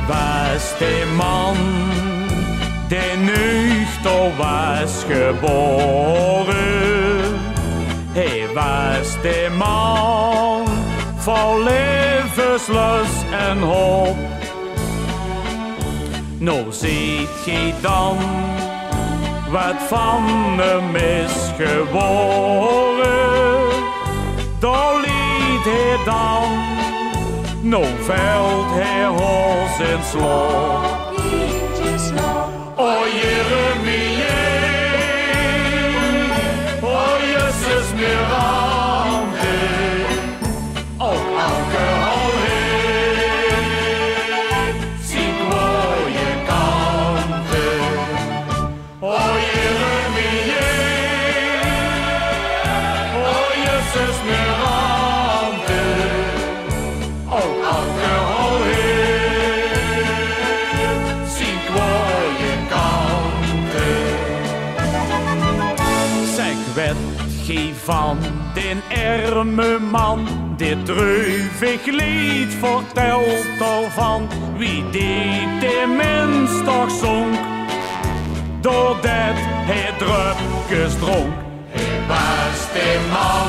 was de man die Neuchtere was geboren. Hij was de man vol levenslust en hoop. Nou ziet je dan wat van hem is geworden. Daar liet hij dan, nou veld hij hals in slaap. O Jeremie, o Jezus meer aan de, ook alcohol heeft, zie mooie kanten. O Jeremie, o Jezus meer aan de, ook alcohol heeft, zie mooie kanten. Zeg werd gij van den arme man, dit dreuvig lied vertelt al van wie deed de mens toch zonk, doordat hij drupjes dronk. Hij was de man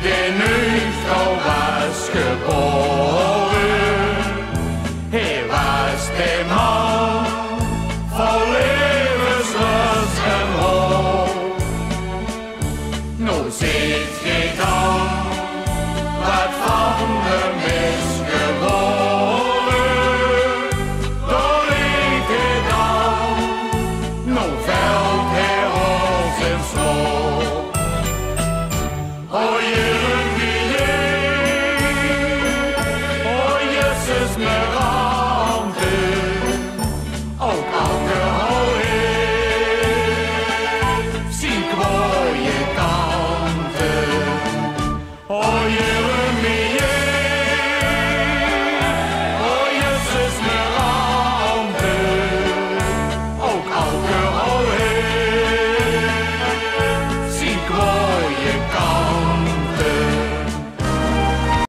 die Neuchtere was geboren.